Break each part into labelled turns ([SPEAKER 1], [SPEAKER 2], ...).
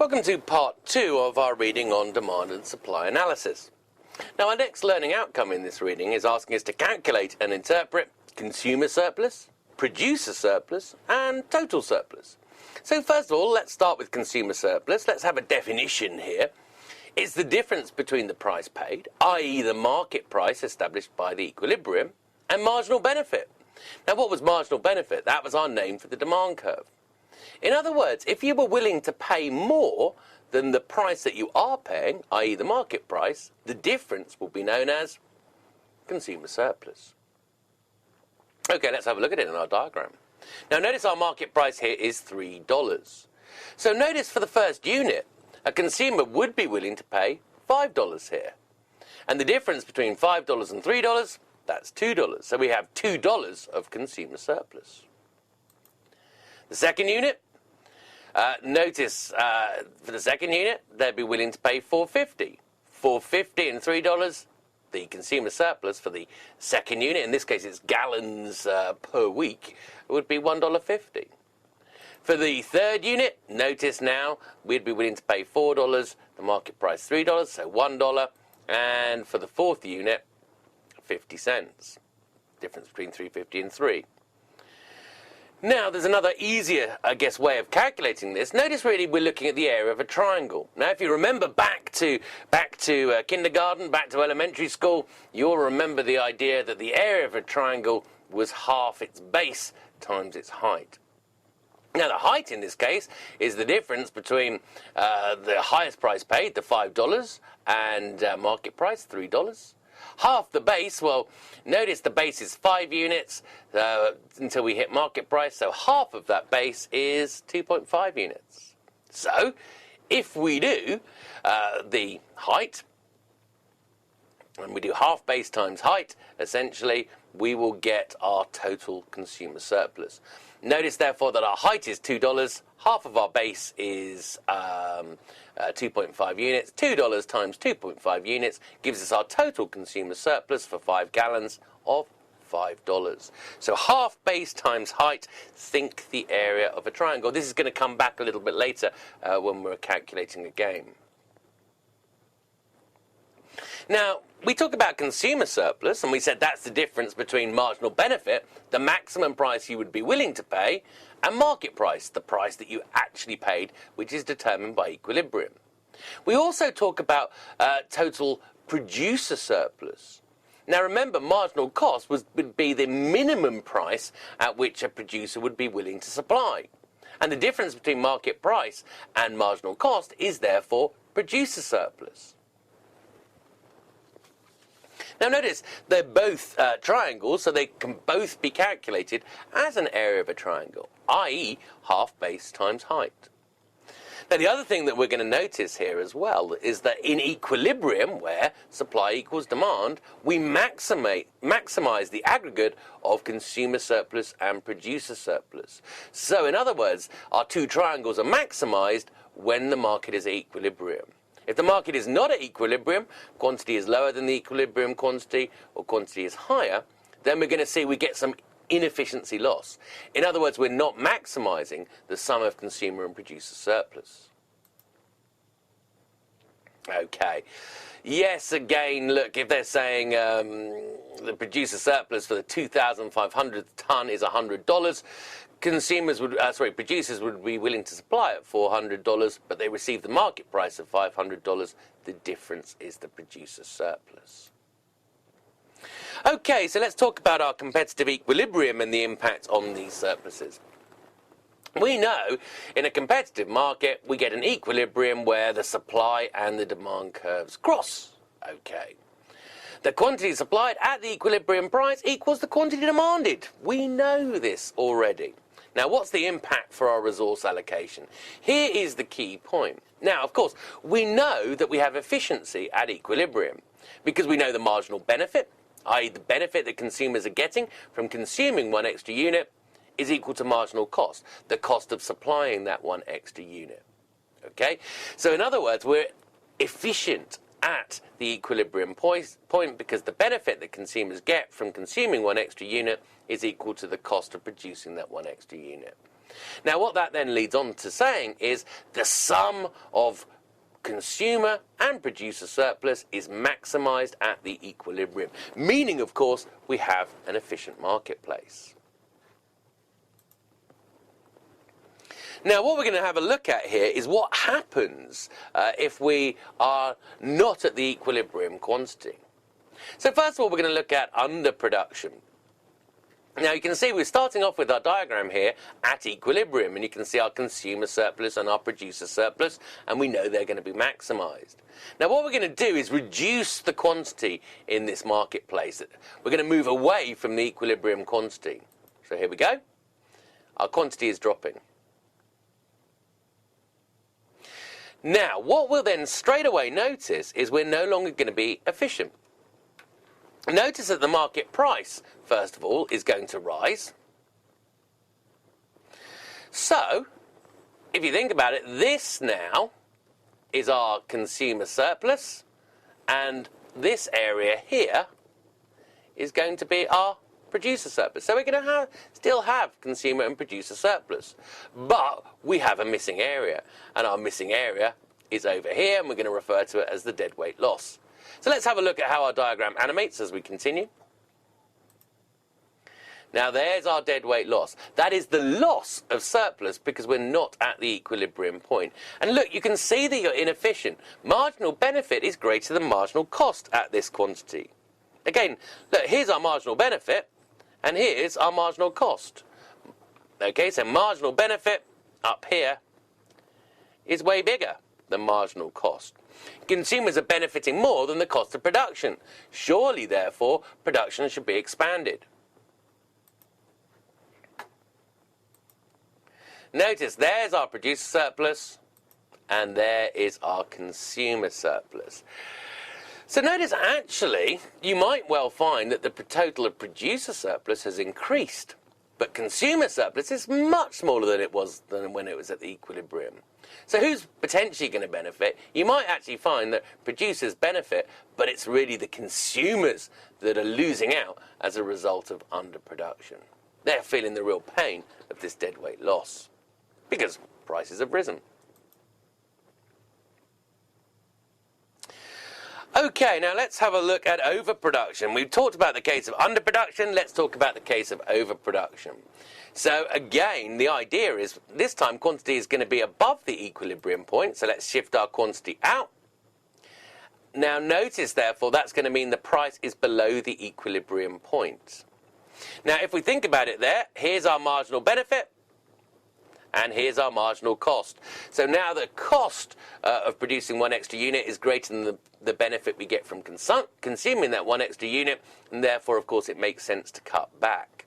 [SPEAKER 1] Welcome to part 2 of our reading on demand and supply analysis. Now, our next learning outcome in this reading is asking us to calculate and interpret consumer surplus, producer surplus, and total surplus. So first of all, let's start with consumer surplus. Let's have a definition here. It's the difference between the price paid, i.e. the market price established by the equilibrium, and marginal benefit. Now, what was marginal benefit? That was our name for the demand curve. In other words, if you were willing to pay more than the price that you are paying, i.e. the market price, the difference will be known as consumer surplus. Okay, let's have a look at it in our diagram. Now notice our market price here is $3. So notice for the first unit, a consumer would be willing to pay $5 here. And the difference between $5 and $3, that's $2. So we have $2 of consumer surplus. The second unit, notice for the second unit, they'd be willing to pay $4.50. $4.50 and $3, the consumer surplus for the second unit, in this case it's gallons per week, would be $1.50. For the third unit, notice now, we'd be willing to pay $4, the market price $3, so $1. And for the fourth unit, 50 cents. Difference between $3.50 and $3. Now, there's another easier, way of calculating this. Notice really we're looking at the area of a triangle. Now, if you remember back to kindergarten, back to elementary school, you'll remember the idea that the area of a triangle was half its base times its height. Now, the height in this case is the difference between the highest price paid, the $5, and market price, $3. Half the base, well, notice the base is 5 units until we hit market price, so half of that base is 2.5 units. So, if we do the height, and we do half base times height, essentially, we will get our total consumer surplus. Notice, therefore, that our height is $2, half of our base is 2.5 units. $2 times 2.5 units gives us our total consumer surplus for 5 gallons of $5. So half base times height, think the area of a triangle. This is going to come back a little bit later when we're calculating again. Now, we talk about consumer surplus, and we said that's the difference between marginal benefit, the maximum price you would be willing to pay, and market price, the price that you actually paid, which is determined by equilibrium. We also talk about total producer surplus. Now remember, marginal cost would be the minimum price at which a producer would be willing to supply. And the difference between market price and marginal cost is therefore producer surplus. Now notice, they're both triangles, so they can both be calculated as an area of a triangle, i.e. half base times height. Now the other thing that we're going to notice here as well is that in equilibrium, where supply equals demand, we maximize the aggregate of consumer surplus and producer surplus. So in other words, our two triangles are maximized when the market is at equilibrium. If the market is not at equilibrium, quantity is lower than the equilibrium quantity, or quantity is higher, then we're going to see we get some inefficiency loss. In other words, we're not maximizing the sum of consumer and producer surplus. Okay. Yes, again, look, if they're saying the producer surplus for the 2,500th ton is $100, producers would be willing to supply at $400, but they receive the market price of $500. The difference is the producer surplus. Okay, so let's talk about our competitive equilibrium and the impact on these surpluses. We know in a competitive market we get an equilibrium where the supply and the demand curves cross. Okay. The quantity supplied at the equilibrium price equals the quantity demanded. We know this already. Now, what's the impact for our resource allocation? Here is the key point. Now, of course, we know that we have efficiency at equilibrium because we know the marginal benefit, i.e. the benefit that consumers are getting from consuming one extra unit, is equal to marginal cost, the cost of supplying that one extra unit. Okay? So in other words, we're efficient at the equilibrium point because the benefit that consumers get from consuming one extra unit is equal to the cost of producing that one extra unit. Now what that then leads on to saying is the sum of consumer and producer surplus is maximised at the equilibrium, meaning of course we have an efficient marketplace. Now what we're going to have a look at here is what happens if we are not at the equilibrium quantity. So first of all we're going to look at underproduction. Now you can see we're starting off with our diagram here at equilibrium, and you can see our consumer surplus and our producer surplus, and we know they're going to be maximised. Now what we're going to do is reduce the quantity in this marketplace. We're going to move away from the equilibrium quantity. So here we go. Our quantity is dropping. Now what we'll then straight away notice is we're no longer going to be efficient. Notice that the market price, first of all, is going to rise. So, if you think about it, this now is our consumer surplus, and this area here is going to be our producer surplus. So we're going to still have consumer and producer surplus, but we have a missing area, and our missing area is over here, and we're going to refer to it as the deadweight loss. So let's have a look at how our diagram animates as we continue. Now there's our deadweight loss. That is the loss of surplus because we're not at the equilibrium point. And look, you can see that you're inefficient. Marginal benefit is greater than marginal cost at this quantity. Again, look, here's our marginal benefit, and here's our marginal cost. Okay, so marginal benefit up here is way bigger than marginal cost. Consumers are benefiting more than the cost of production. Surely, therefore, production should be expanded. Notice there's our producer surplus, and there is our consumer surplus. So notice actually, you might well find that the total of producer surplus has increased, but consumer surplus is much smaller than it was when it was at the equilibrium. So who's potentially going to benefit? You might actually find that producers benefit, but it's really the consumers that are losing out as a result of underproduction. They're feeling the real pain of this deadweight loss because prices have risen. Okay, now let's have a look at overproduction. We've talked about the case of underproduction, let's talk about the case of overproduction. So again, the idea is this time quantity is going to be above the equilibrium point, so let's shift our quantity out. Now notice therefore that's going to mean the price is below the equilibrium point. Now if we think about it there, here's our marginal benefit, and here's our marginal cost. So now the cost of producing one extra unit is greater than the benefit we get from consuming that one extra unit, and therefore, of course, it makes sense to cut back.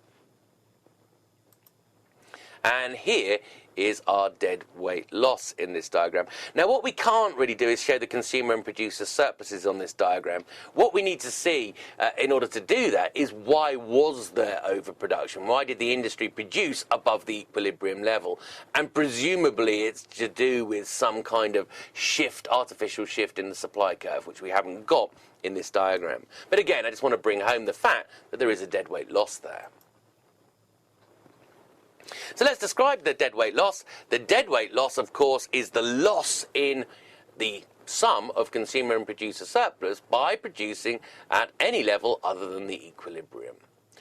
[SPEAKER 1] And here is our deadweight loss in this diagram. Now what we can't really do is show the consumer and producer surpluses on this diagram. What we need to see in order to do that is why was there overproduction? Why did the industry produce above the equilibrium level? And presumably it's to do with some kind of shift, artificial shift in the supply curve, which we haven't got in this diagram. But again, I just want to bring home the fact that there is a deadweight loss there. So let's describe the deadweight loss. The deadweight loss, of course, is the loss in the sum of consumer and producer surplus by producing at any level other than the equilibrium.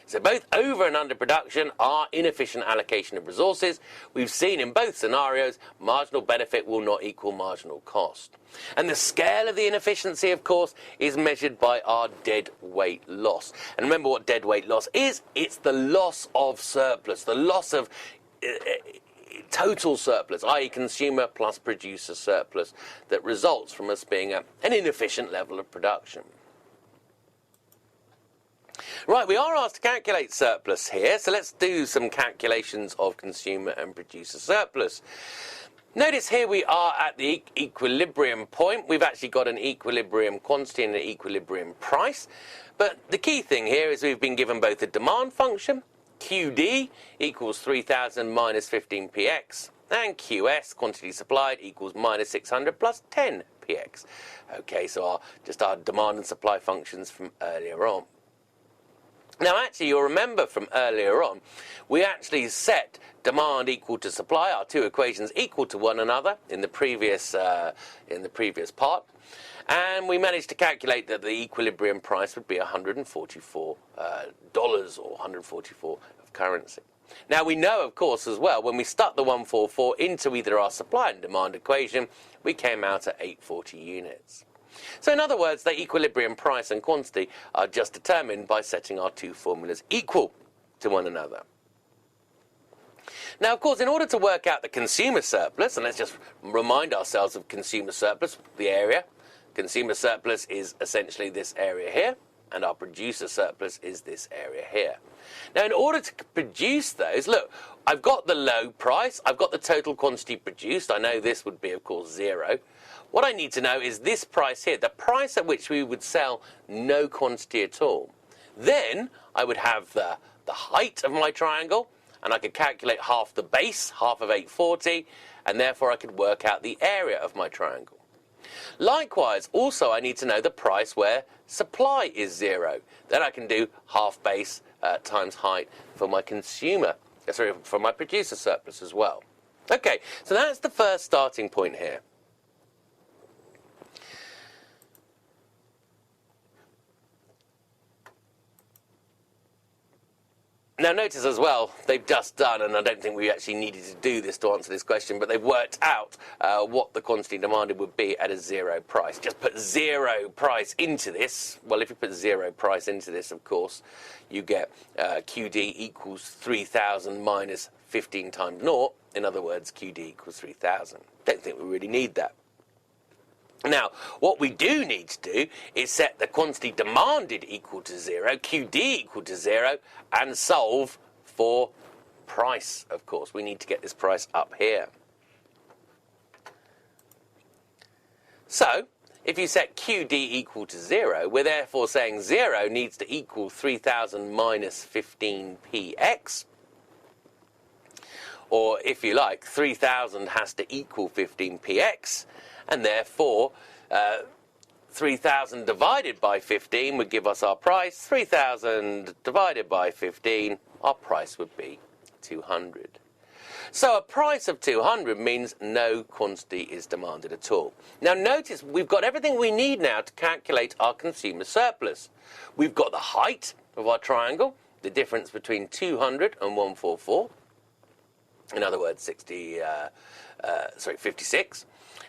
[SPEAKER 1] So both over and underproduction are inefficient allocation of resources. We've seen in both scenarios marginal benefit will not equal marginal cost. And the scale of the inefficiency, of course, is measured by our deadweight loss. And remember what deadweight loss is. It's the loss of surplus, the loss of total surplus, i.e. consumer plus producer surplus, that results from us being at an inefficient level of production. Right, we are asked to calculate surplus here, so let's do some calculations of consumer and producer surplus. Notice here we are at the equilibrium point. We've actually got an equilibrium quantity and an equilibrium price. But the key thing here is we've been given both a demand function, QD equals 3000 minus 15px, and QS, quantity supplied, equals minus 600 plus 10px. Okay, so just our demand and supply functions from earlier on. Now actually you'll remember from earlier on, we actually set demand equal to supply, our two equations equal to one another in the previous part, and we managed to calculate that the equilibrium price would be $144 or 144 of currency. Now we know, of course, as well, when we stuck the 144 into either our supply and demand equation, we came out at 840 units. So in other words, the equilibrium price and quantity are just determined by setting our two formulas equal to one another. Now, of course, in order to work out the consumer surplus, and let's just remind ourselves of consumer surplus, the area. Consumer surplus is essentially this area here, and our producer surplus is this area here. Now, in order to produce those, look, I've got the low price, I've got the total quantity produced. I know this would be, of course, 0. What I need to know is this price here, the price at which we would sell no quantity at all. Then I would have the height of my triangle, and I could calculate half the base, half of 840, and therefore I could work out the area of my triangle. Likewise, also I need to know the price where supply is 0. Then I can do half base times height for my for my producer surplus as well. Okay, so that's the first starting point here. Now notice as well, they've just done, and I don't think we actually needed to do this to answer this question, but they've worked out what the quantity demanded would be at a 0 price. Just put 0 price into this. Well, if you put 0 price into this, of course, you get QD equals 3,000 minus 15 times 0. In other words, QD equals 3,000. Don't think we really need that. Now, what we do need to do is set the quantity demanded equal to 0, QD equal to 0, and solve for price, of course. We need to get this price up here. So, if you set QD equal to 0, we're therefore saying 0 needs to equal 3,000 minus 15px. Or, if you like, 3,000 has to equal 15px. And therefore, 3,000 divided by 15 would give us our price. 3,000 divided by 15, our price would be 200. So a price of 200 means no quantity is demanded at all. Now notice, we've got everything we need now to calculate our consumer surplus. We've got the height of our triangle, the difference between 200 and 144. In other words, 56.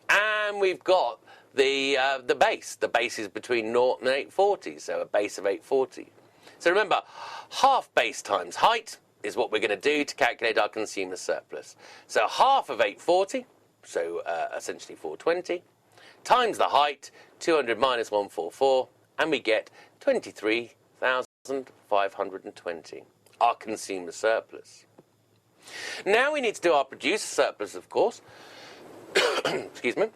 [SPEAKER 1] And we've got the base. The base is between 0 and 840, so a base of 840. So remember, half base times height is what we're going to do to calculate our consumer surplus. So half of 840, so essentially 420, times the height, 200 minus 144, and we get 23,520, our consumer surplus. Now we need to do our producer surplus, of course. Excuse me.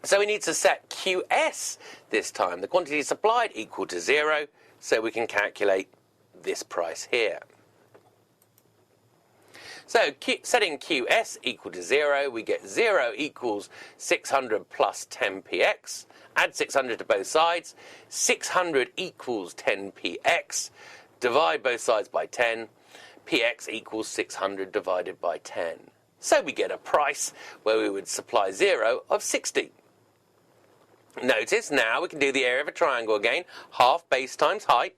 [SPEAKER 1] So we need to set QS this time, the quantity supplied equal to 0, so we can calculate this price here. So setting QS equal to 0, we get 0 equals 600 plus 10px. Add 600 to both sides. 600 equals 10px. Divide both sides by 10. Px equals 600 divided by 10. So we get a price where we would supply 0 of 60. Notice now we can do the area of a triangle again. Half base times height.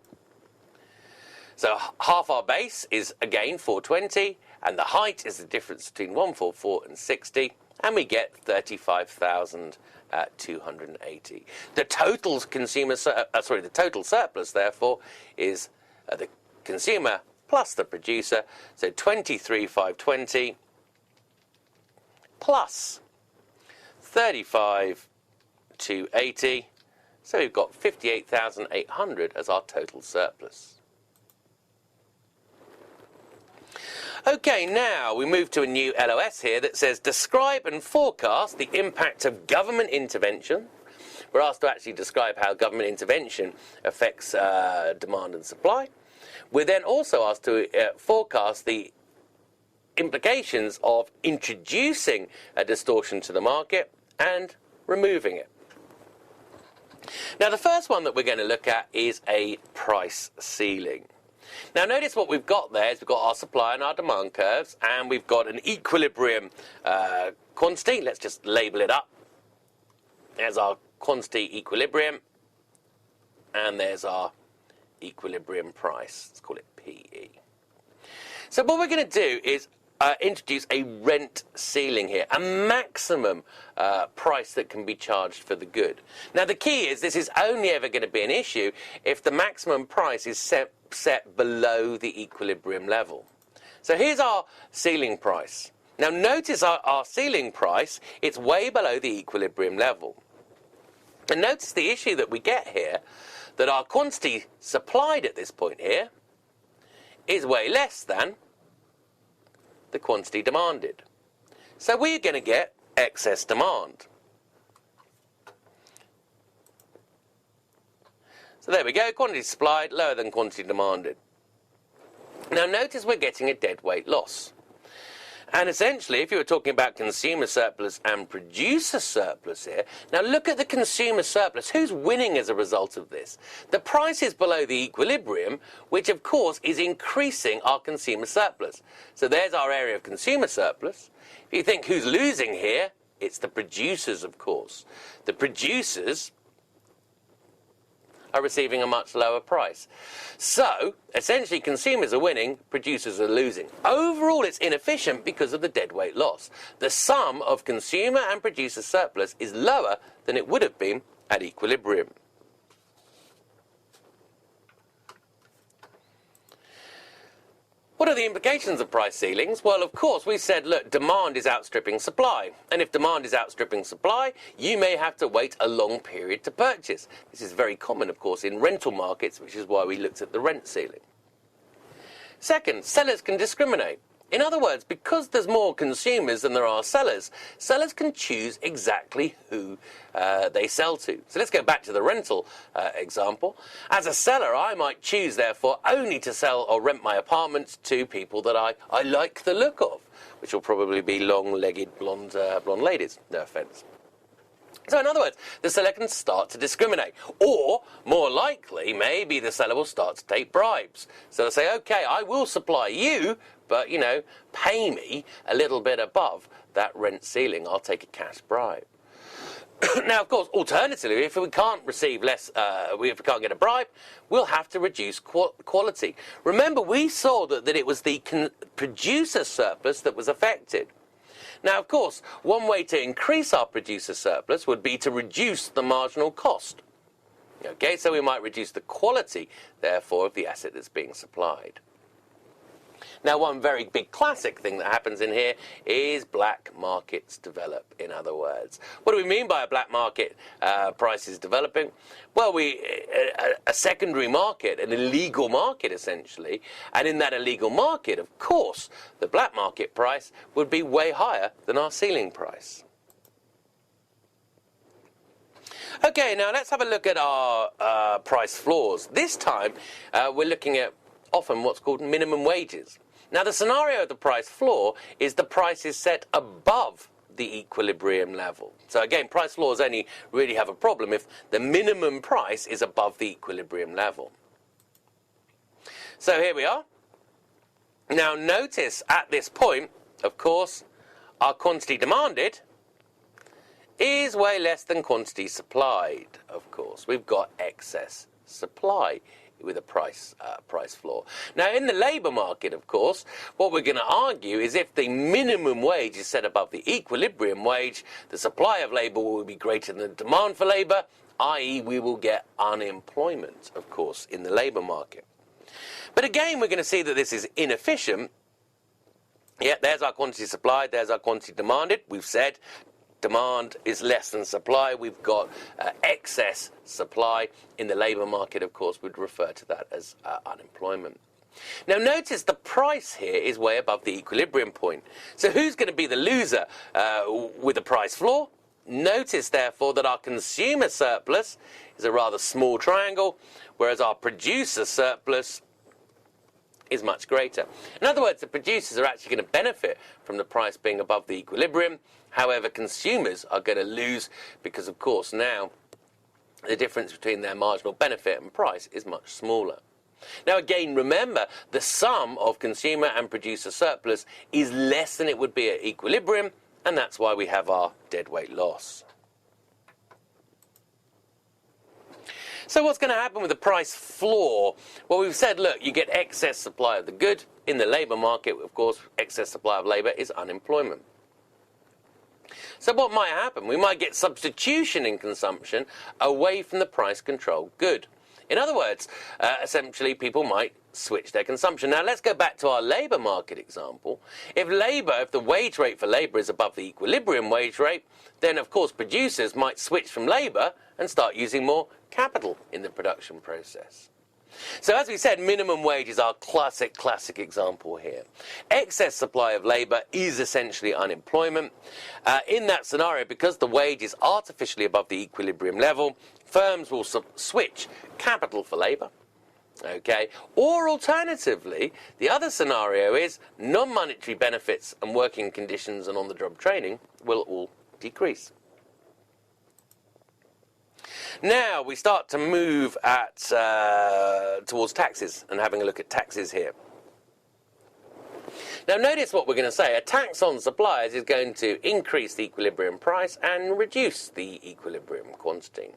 [SPEAKER 1] So half our base is again 420, and the height is the difference between 144 and 60, and we get 35,280. The total the total surplus therefore is the consumer plus the producer, so 23,520 plus 35,280, so we've got 58,800 as our total surplus. Okay, now we move to a new LOS here that says describe and forecast the impact of government intervention. We're asked to actually describe how government intervention affects demand and supply. We're then also asked to forecast the implications of introducing a distortion to the market and removing it. Now, the first one that we're going to look at is a price ceiling. Now, notice what we've got there is we've got our supply and our demand curves, and we've got an equilibrium quantity. Let's just label it up. There's our quantity equilibrium, and there's our equilibrium price. Let's call it PE. So what we're going to do is introduce a rent ceiling here, a maximum price that can be charged for the good. Now, the key is this is only ever going to be an issue if the maximum price is set below the equilibrium level. So here's our ceiling price. Now, notice our ceiling price, it's way below the equilibrium level. And notice the issue that we get here, that our quantity supplied at this point here is way less than the quantity demanded. So we're going to get excess demand. So there we go, quantity supplied lower than quantity demanded. Now notice we're getting a deadweight loss. And essentially, if you were talking about consumer surplus and producer surplus here, now look at the consumer surplus. Who's winning as a result of this? The price is below the equilibrium, which of course is increasing our consumer surplus. So there's our area of consumer surplus. If you think who's losing here, it's the producers, of course. The producers are receiving a much lower price. So, essentially, consumers are winning, producers are losing. Overall, it's inefficient because of the deadweight loss. The sum of consumer and producer surplus is lower than it would have been at equilibrium. What are the implications of price ceilings? Well, of course, we said, look, demand is outstripping supply. And if demand is outstripping supply, you may have to wait a long period to purchase. This is very common, of course, in rental markets, which is why we looked at the rent ceiling. Second, sellers can discriminate. In other words, because there's more consumers than there are sellers, sellers can choose exactly who they sell to. So let's go back to the rental example. As a seller, I might choose, therefore, only to sell or rent my apartment to people that I like the look of, which will probably be long-legged blonde ladies. No offence. So in other words, the seller can start to discriminate. Or, more likely, maybe the seller will start to take bribes. So they'll say, OK, I will supply you, but, you know, pay me a little bit above that rent ceiling. I'll take a cash bribe. Now, of course, alternatively, if we can't receive less, if we can't get a bribe, we'll have to reduce quality. Remember, we saw that it was the producer surplus that was affected. Now, of course, one way to increase our producer surplus would be to reduce the marginal cost. Okay, so we might reduce the quality, therefore, of the asset that's being supplied. Now, one very big classic thing that happens in here is black markets develop, in other words. What do we mean by a black market prices developing? Well, a secondary market, an illegal market, essentially. And in that illegal market, of course, the black market price would be way higher than our ceiling price. Okay, now let's have a look at our price floors. This time, we're looking at often what's called minimum wages. Now, the scenario of the price floor is the price is set above the equilibrium level. So again, price floors only really have a problem if the minimum price is above the equilibrium level. So here we are. Now notice at this point, of course, our quantity demanded is way less than quantity supplied, of course. We've got excess supply with a price floor. Now, in the labour market, of course, what we're going to argue is if the minimum wage is set above the equilibrium wage, the supply of labour will be greater than the demand for labour, i.e. we will get unemployment, of course, in the labour market. But again, we're going to see that this is inefficient. Yeah, there's our quantity supplied, there's our quantity demanded. We've said demand is less than supply. We've got excess supply. In the labour market, of course, we'd refer to that as unemployment. Now, notice the price here is way above the equilibrium point. So who's going to be the loser with the price floor? Notice, therefore, that our consumer surplus is a rather small triangle, whereas our producer surplus is much greater. In other words, the producers are actually going to benefit from the price being above the equilibrium. However, consumers are going to lose because, of course, now the difference between their marginal benefit and price is much smaller. Now again, remember, the sum of consumer and producer surplus is less than it would be at equilibrium, and that's why we have our deadweight loss. So what's going to happen with the price floor? Well, we've said, look, you get excess supply of the good. In the labour market, of course, excess supply of labour is unemployment. So what might happen? We might get substitution in consumption away from the price-controlled good. In other words, essentially people might switch their consumption. Now let's go back to our labour market example. If the wage rate for labour is above the equilibrium wage rate, then of course producers might switch from labour and start using more capital in the production process. So as we said, minimum wage is our classic example here. Excess supply of labour is essentially unemployment. In that scenario, because the wage is artificially above the equilibrium level, firms will switch capital for labour. Okay, or alternatively, the other scenario is non-monetary benefits and working conditions and on-the-job training will all decrease. Now we start to move towards taxes and having a look at taxes here. Now notice what we're going to say. A tax on suppliers is going to increase the equilibrium price and reduce the equilibrium quantity.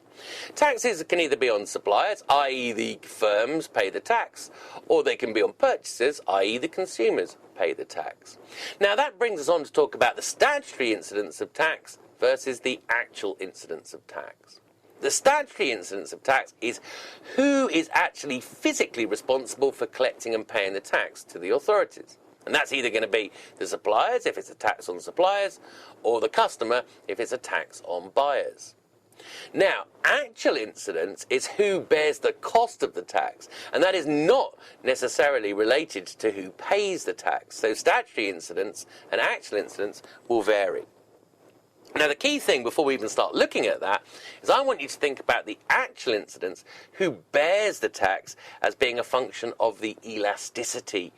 [SPEAKER 1] Taxes can either be on suppliers, i.e. the firms pay the tax, or they can be on purchasers, i.e. the consumers pay the tax. Now that brings us on to talk about the statutory incidence of tax versus the actual incidence of tax. The statutory incidence of tax is who is actually physically responsible for collecting and paying the tax to the authorities. And that's either going to be the suppliers, if it's a tax on suppliers, or the customer, if it's a tax on buyers. Now, actual incidence is who bears the cost of the tax, and that is not necessarily related to who pays the tax. So statutory incidence and actual incidence will vary. Now, the key thing before we even start looking at that is I want you to think about the actual incidence, who bears the tax, as being a function of the elasticity.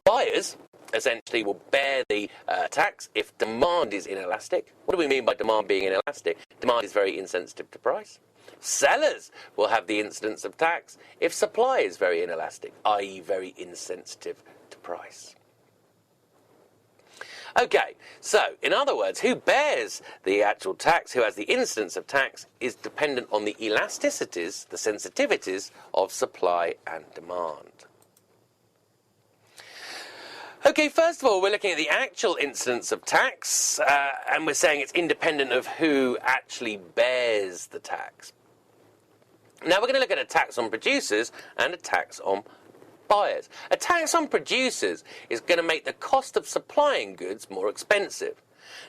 [SPEAKER 1] Buyers essentially will bear the tax if demand is inelastic. What do we mean by demand being inelastic? Demand is very insensitive to price. Sellers will have the incidence of tax if supply is very inelastic, i.e. very insensitive to price. Okay, so in other words, who bears the actual tax, who has the incidence of tax, is dependent on the elasticities, the sensitivities of supply and demand. Okay, first of all, we're looking at the actual incidence of tax, and we're saying it's independent of who actually bears the tax. Now we're going to look at a tax on producers and a tax on buyers. A tax on producers is going to make the cost of supplying goods more expensive.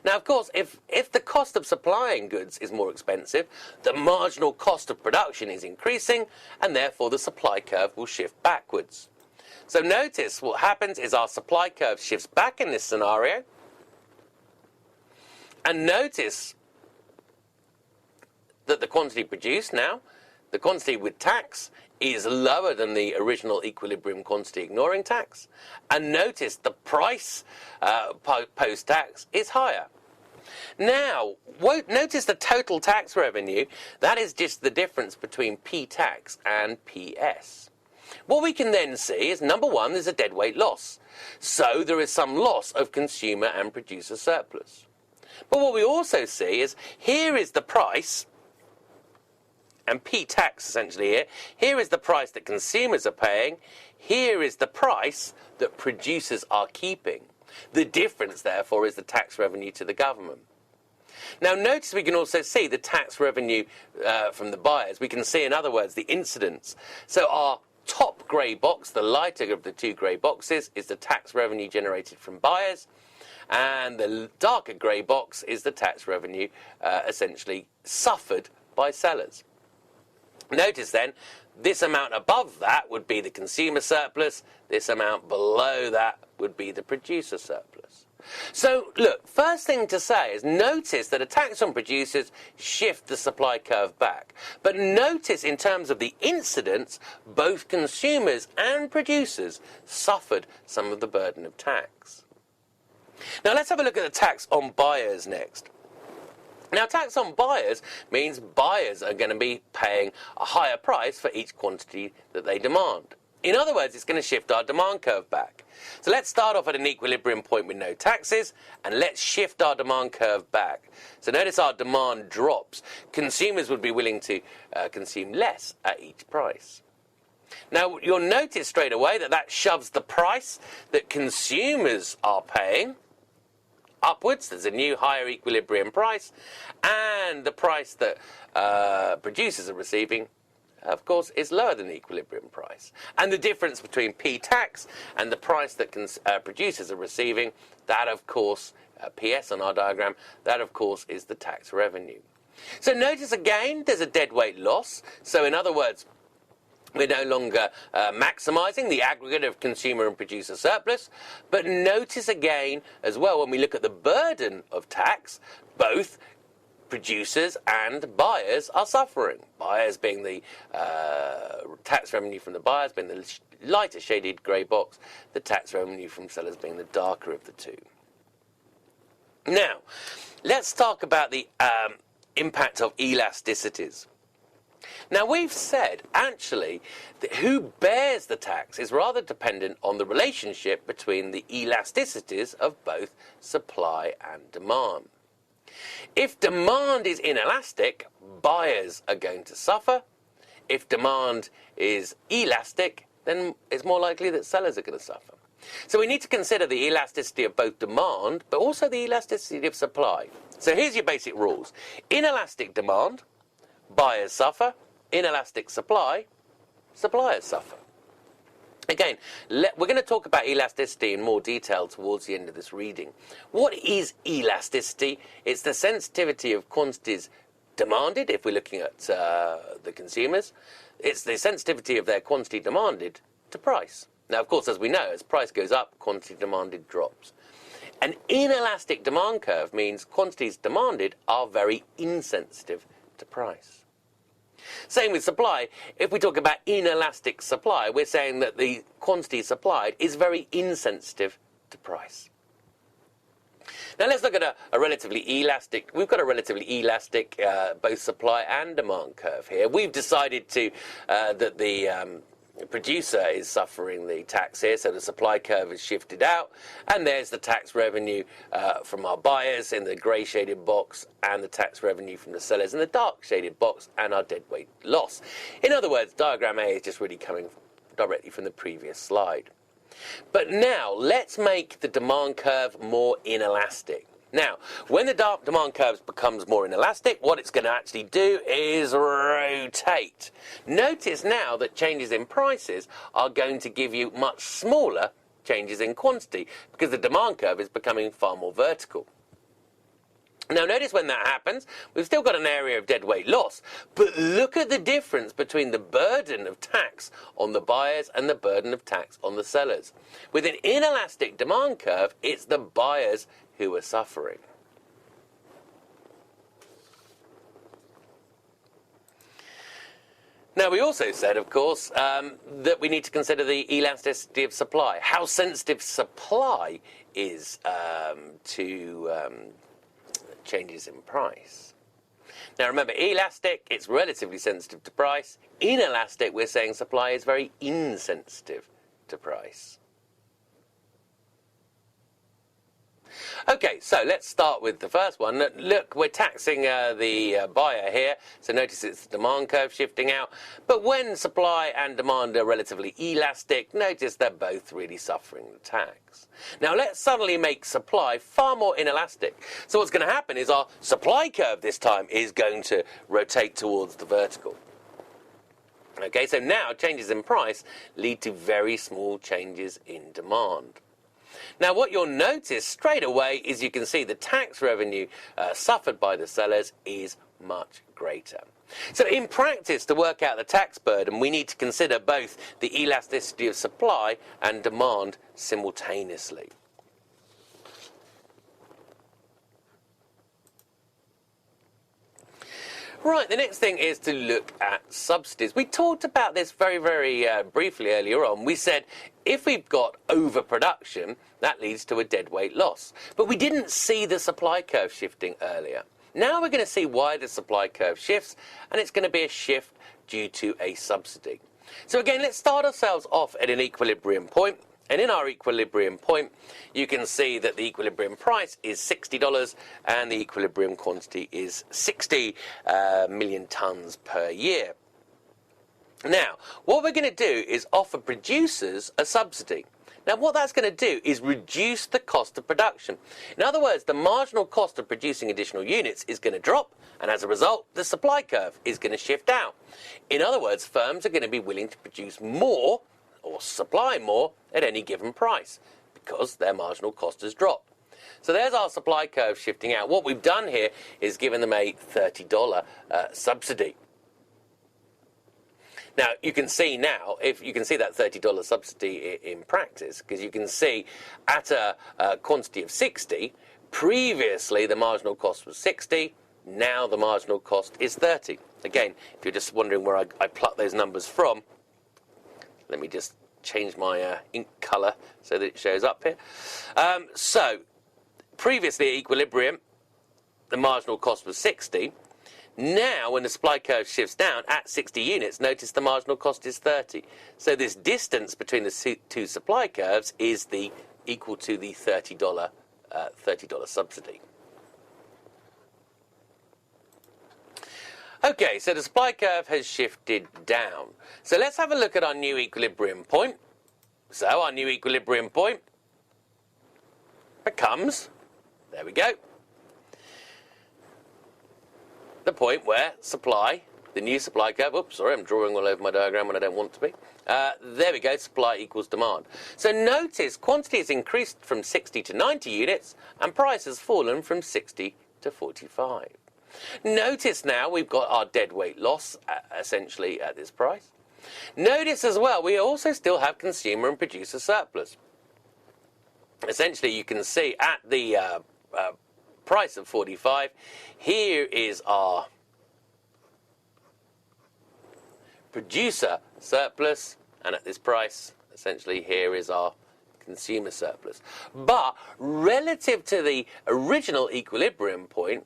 [SPEAKER 1] Now, of course, if the cost of supplying goods is more expensive, the marginal cost of production is increasing, and therefore the supply curve will shift backwards. So notice what happens is our supply curve shifts back in this scenario, and notice that the quantity produced now, the quantity with tax, is lower than the original equilibrium quantity ignoring tax, and notice the price post-tax is higher. Now, notice the total tax revenue. That is just the difference between P-tax and PS. What we can then see is, number one, there's a deadweight loss. So there is some loss of consumer and producer surplus. But what we also see is, here is the price, and P-tax essentially here. Here is the price that consumers are paying. Here is the price that producers are keeping. The difference, therefore, is the tax revenue to the government. Now, notice we can also see the tax revenue from the buyers. We can see, in other words, the incidence. So our top grey box, the lighter of the two grey boxes, is the tax revenue generated from buyers. And the darker grey box is the tax revenue essentially suffered by sellers. Notice then, this amount above that would be the consumer surplus, this amount below that would be the producer surplus. So, look, first thing to say is notice that a tax on producers shift the supply curve back. But notice in terms of the incidence, both consumers and producers suffered some of the burden of tax. Now let's have a look at the tax on buyers next. Now, tax on buyers means buyers are going to be paying a higher price for each quantity that they demand. In other words, it's going to shift our demand curve back. So let's start off at an equilibrium point with no taxes, and let's shift our demand curve back. So notice our demand drops. Consumers would be willing to consume less at each price. Now, you'll notice straight away that that shoves the price that consumers are paying upwards. There's a new higher equilibrium price, and the price that producers are receiving, of course, is lower than the equilibrium price. And the difference between P tax and the price that producers are receiving, that of course, PS on our diagram, that of course is the tax revenue. So notice again, there's a deadweight loss. So in other words, we're no longer maximising the aggregate of consumer and producer surplus. But notice again as well, when we look at the burden of tax, both producers and buyers are suffering. Buyers being the tax revenue from the buyers being the lighter shaded grey box, the tax revenue from sellers being the darker of the two. Now, let's talk about the impact of elasticities. Now, we've said, actually, that who bears the tax is rather dependent on the relationship between the elasticities of both supply and demand. If demand is inelastic, buyers are going to suffer. If demand is elastic, then it's more likely that sellers are going to suffer. So we need to consider the elasticity of both demand, but also the elasticity of supply. So here's your basic rules. Inelastic demand, buyers suffer. Inelastic supply, suppliers suffer. Again, we're going to talk about elasticity in more detail towards the end of this reading. What is elasticity? It's the sensitivity of quantities demanded, if we're looking at the consumers. It's the sensitivity of their quantity demanded to price. Now, of course, as we know, as price goes up, quantity demanded drops. An inelastic demand curve means quantities demanded are very insensitive to price. Same with supply. If we talk about inelastic supply, we're saying that the quantity supplied is very insensitive to price. Now let's look at a relatively elastic, we've got a relatively elastic both supply and demand curve here. We've decided to that the producer is suffering the tax here, so the supply curve is shifted out, and there's the tax revenue from our buyers in the grey shaded box, and the tax revenue from the sellers in the dark shaded box, and our deadweight loss. In other words, diagram A is just really coming directly from the previous slide. But now let's make the demand curve more inelastic. Now, when the demand curve becomes more inelastic, what it's going to actually do is rotate. Notice now that changes in prices are going to give you much smaller changes in quantity because the demand curve is becoming far more vertical. Now, notice when that happens, we've still got an area of deadweight loss, but look at the difference between the burden of tax on the buyers and the burden of tax on the sellers. With an inelastic demand curve, it's the buyers who are suffering. Now, we also said, of course, that we need to consider the elasticity of supply, how sensitive supply is to changes in price. Now, remember, elastic, it's relatively sensitive to price. Inelastic, we're saying supply is very insensitive to price. Okay, so let's start with the first one. Look, we're taxing the buyer here, so notice it's the demand curve shifting out. But when supply and demand are relatively elastic, notice they're both really suffering the tax. Now let's suddenly make supply far more inelastic. So what's going to happen is our supply curve this time is going to rotate towards the vertical. Okay, so now changes in price lead to very small changes in demand. Now, what you'll notice straight away is you can see the tax revenue suffered by the sellers is much greater. So in practice, to work out the tax burden, we need to consider both the elasticity of supply and demand simultaneously. Right, the next thing is to look at subsidies. We talked about this very briefly earlier on. We said if we've got overproduction, that leads to a deadweight loss. But we didn't see the supply curve shifting earlier. Now we're going to see why the supply curve shifts, and it's going to be a shift due to a subsidy. So again, let's start ourselves off at an equilibrium point. And in our equilibrium point, you can see that the equilibrium price is $60 and the equilibrium quantity is 60 million tonnes per year. Now, what we're going to do is offer producers a subsidy. Now, what that's going to do is reduce the cost of production. In other words, the marginal cost of producing additional units is going to drop, and as a result, the supply curve is going to shift out. In other words, firms are going to be willing to produce more or supply more at any given price because their marginal cost has dropped. So there's our supply curve shifting out. What we've done here is given them a $30 subsidy. Now, you can see now, if you can see that $30 subsidy in practice, because you can see at a quantity of 60, previously the marginal cost was 60, now the marginal cost is 30. Again, if you're just wondering where I plucked those numbers from, let me just change my ink colour so that it shows up here. So, previously at equilibrium, the marginal cost was 60. Now, when the supply curve shifts down at 60 units, notice the marginal cost is 30. So this distance between the two supply curves is equal to the $30 subsidy. Okay, so the supply curve has shifted down. So let's have a look at our new equilibrium point. So our new equilibrium point becomes, there we go, the point where supply, the new supply curve, oops, sorry, I'm drawing all over my diagram when I don't want to be. There we go, supply equals demand. So notice quantity has increased from 60 to 90 units and price has fallen from 60 to 45. Notice now we've got our deadweight loss essentially at this price. Notice as well we also still have consumer and producer surplus. Essentially you can see at the price of 45, here is our producer surplus, and at this price essentially here is our consumer surplus. But relative to the original equilibrium point,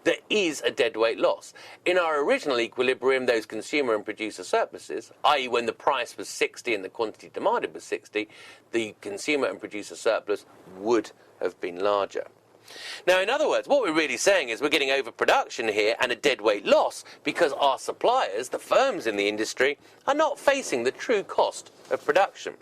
[SPEAKER 1] there is a deadweight loss. In our original equilibrium, those consumer and producer surpluses, i.e. when the price was 60 and the quantity demanded was 60, the consumer and producer surplus would have been larger. Now, in other words, what we're really saying is we're getting overproduction here and a deadweight loss because our suppliers, the firms in the industry, are not facing the true cost of production.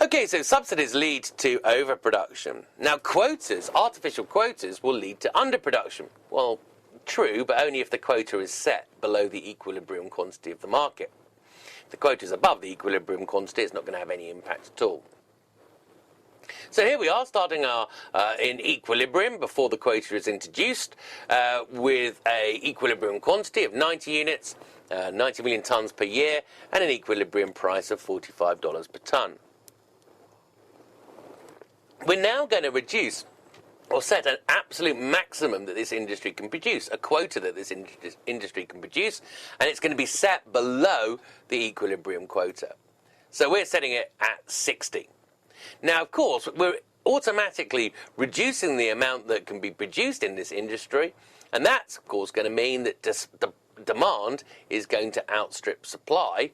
[SPEAKER 1] Okay, so subsidies lead to overproduction. Now quotas, artificial quotas, will lead to underproduction. Well, true, but only if the quota is set below the equilibrium quantity of the market. If the quota is above the equilibrium quantity, it's not going to have any impact at all. So here we are, starting our in equilibrium before the quota is introduced, with a equilibrium quantity of 90 units, 90 million tonnes per year, and an equilibrium price of $45 per tonne. We're now going to reduce or set an absolute maximum that this industry can produce, a quota that this industry can produce, and it's going to be set below the equilibrium quota. So we're setting it at 60. Now, of course, we're automatically reducing the amount that can be produced in this industry, and that's, of course, going to mean that the demand is going to outstrip supply,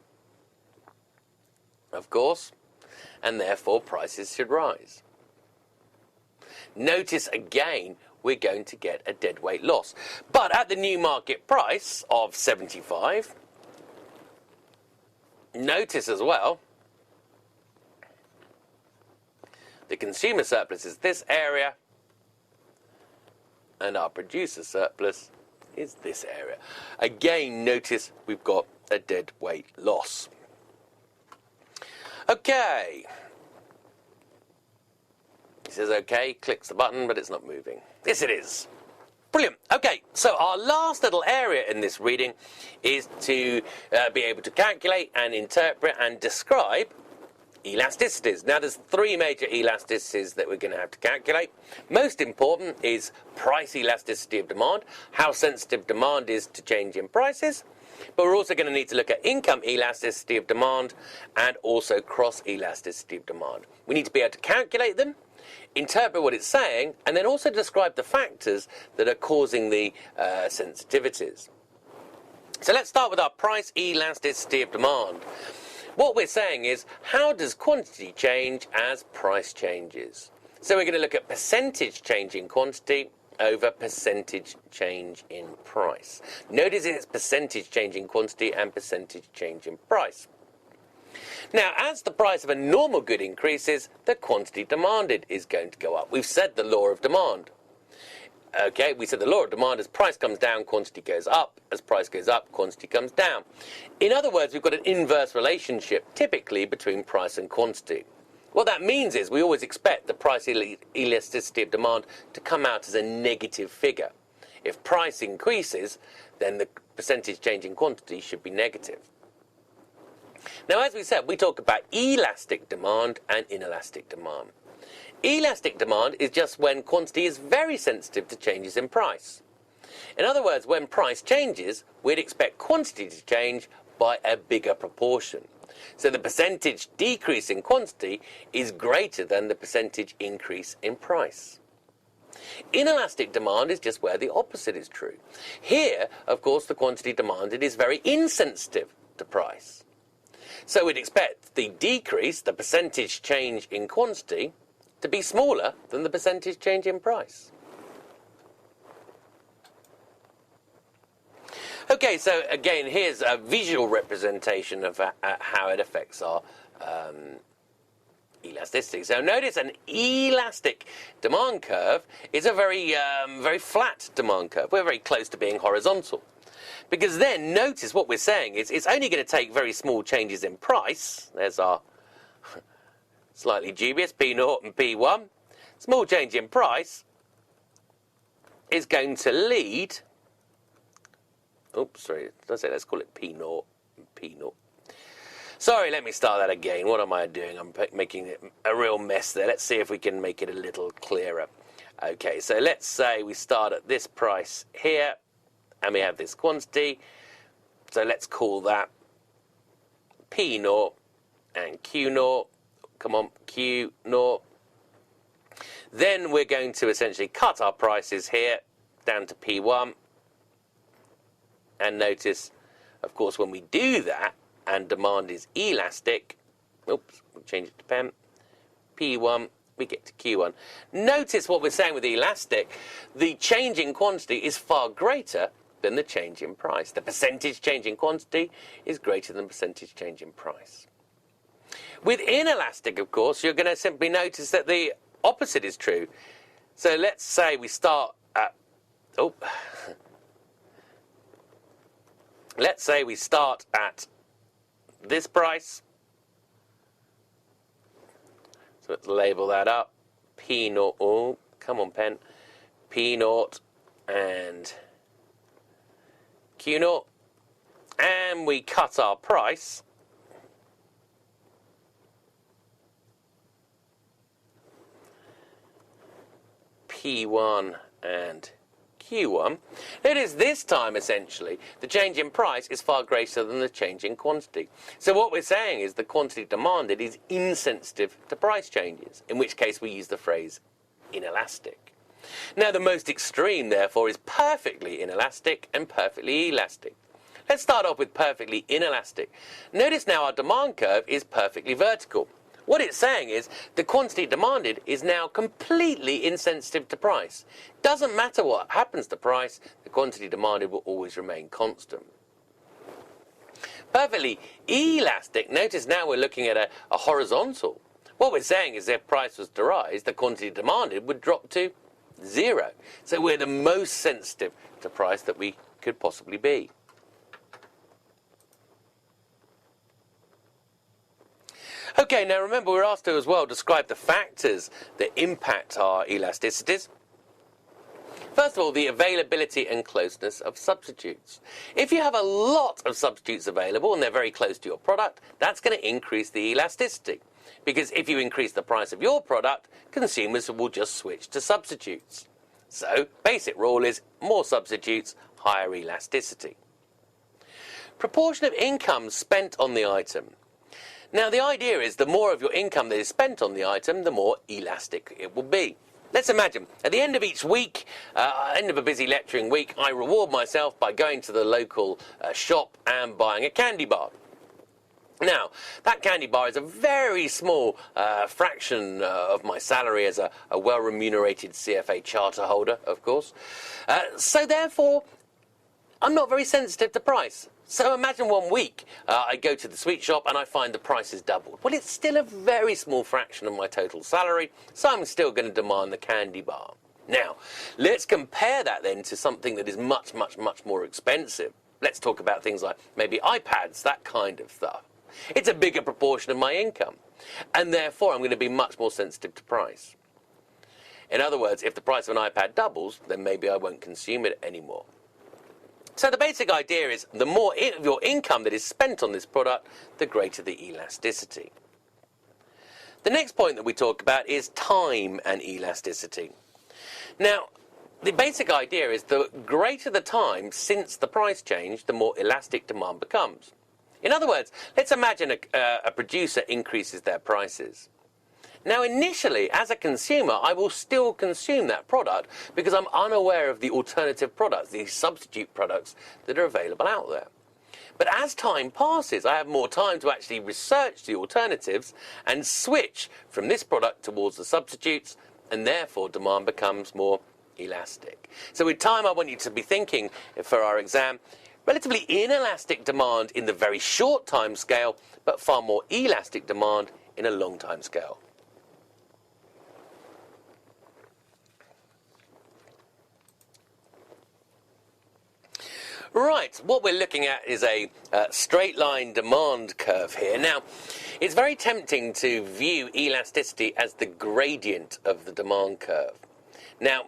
[SPEAKER 1] of course, and therefore prices should rise. Notice again, we're going to get a deadweight loss. But at the new market price of 75, notice as well, the consumer surplus is this area, and our producer surplus is this area. Again, notice we've got a deadweight loss. Okay. He says okay, clicks the button, but it's not moving. Yes, it is. Brilliant. Okay, so our last little area in this reading is to be able to calculate and interpret and describe elasticities. Now, there's three major elasticities that we're going to have to calculate. Most important is price elasticity of demand, how sensitive demand is to change in prices. But we're also going to need to look at income elasticity of demand and also cross elasticity of demand. We need to be able to calculate them. interpret what it's saying, and then also describe the factors that are causing the sensitivities. So let's start with our price elasticity of demand. What we're saying is, how does quantity change as price changes? So we're going to look at percentage change in quantity over percentage change in price. Notice it's percentage change in quantity and percentage change in price. Now, as the price of a normal good increases, the quantity demanded is going to go up. We've said the law of demand. Okay, we said the law of demand, as price comes down, quantity goes up. As price goes up, quantity comes down. In other words, we've got an inverse relationship, typically, between price and quantity. What that means is we always expect the price elasticity of demand to come out as a negative figure. If price increases, then the percentage change in quantity should be negative. Now, as we said, we talk about elastic demand and inelastic demand. Elastic demand is just when quantity is very sensitive to changes in price. In other words, when price changes, we'd expect quantity to change by a bigger proportion. So the percentage decrease in quantity is greater than the percentage increase in price. Inelastic demand is just where the opposite is true. Here, of course, the quantity demanded is very insensitive to price. So we'd expect the decrease, the percentage change in quantity, to be smaller than the percentage change in price. Okay, so again, here's a visual representation of how it affects our elasticity. So notice an elastic demand curve is a very flat demand curve. We're very close to being horizontal. Because then, notice what we're saying is it's only going to take very small changes in price. There's our slightly dubious P0 and P1. Small change in price is going to lead... Oops, sorry, did I say let's call it P0 and P0. Sorry, let me start that again. What am I doing? I'm making it a real mess there. Let's see if we can make it a little clearer. Okay, so let's say we start at this price here, and we have this quantity. So let's call that P0 and Q0. Come on, Q0. Then we're going to essentially cut our prices here down to P1. And notice, of course, when we do that, and demand is elastic, oops, we'll change it to pen, P1, we get to Q1. Notice what we're saying with elastic, the change in quantity is far greater than the change in price. The percentage change in quantity is greater than the percentage change in price. With inelastic, of course, you're going to simply notice that the opposite is true. So let's say we start at, let's say we start at this price. So let's label that up. P0, oh, come on pen. P0 and Q0. And we cut our price. P1 and Q1. Notice this time, essentially, the change in price is far greater than the change in quantity. So what we're saying is the quantity demanded is insensitive to price changes, in which case we use the phrase inelastic. Now, the most extreme, therefore, is perfectly inelastic and perfectly elastic. Let's start off with perfectly inelastic. Notice now our demand curve is perfectly vertical. What it's saying is the quantity demanded is now completely insensitive to price. Doesn't matter what happens to price, the quantity demanded will always remain constant. Perfectly elastic, notice now we're looking at a horizontal. What we're saying is if price was to rise, the quantity demanded would drop to 0. So we're the most sensitive to price that we could possibly be. Okay, now remember we're asked to as well describe the factors that impact our elasticities. First of all, the availability and closeness of substitutes. If you have a lot of substitutes available and they're very close to your product, that's going to increase the elasticity. Because if you increase the price of your product, consumers will just switch to substitutes. So, basic rule is more substitutes, higher elasticity. Proportion of income spent on the item. Now, the idea is the more of your income that is spent on the item, the more elastic it will be. Let's imagine, at the end of each week, end of a busy lecturing week, I reward myself by going to the local shop and buying a candy bar. Now, that candy bar is a very small fraction of my salary as a well-remunerated CFA charter holder, of course. So therefore, I'm not very sensitive to price. So imagine one week I go to the sweet shop and I find the price is doubled. Well, it's still a very small fraction of my total salary, so I'm still going to demand the candy bar. Now, let's compare that then to something that is much, much, much more expensive. Let's talk about things like maybe iPads, that kind of stuff. It's a bigger proportion of my income, and therefore I'm going to be much more sensitive to price. In other words, if the price of an iPad doubles, then maybe I won't consume it anymore. So the basic idea is the more of your income that is spent on this product, the greater the elasticity. The next point that we talk about is time and elasticity. Now, the basic idea is the greater the time since the price change, the more elastic demand becomes. In other words, let's imagine a producer increases their prices. Now, initially, as a consumer, I will still consume that product because I'm unaware of the alternative products, the substitute products that are available out there. But as time passes, I have more time to actually research the alternatives and switch from this product towards the substitutes, and therefore demand becomes more elastic. So with time, I want you to be thinking, for our exam, relatively inelastic demand in the very short time scale, but far more elastic demand in a long time scale. Right, what we're looking at is a straight line demand curve here. Now, it's very tempting to view elasticity as the gradient of the demand curve. Now,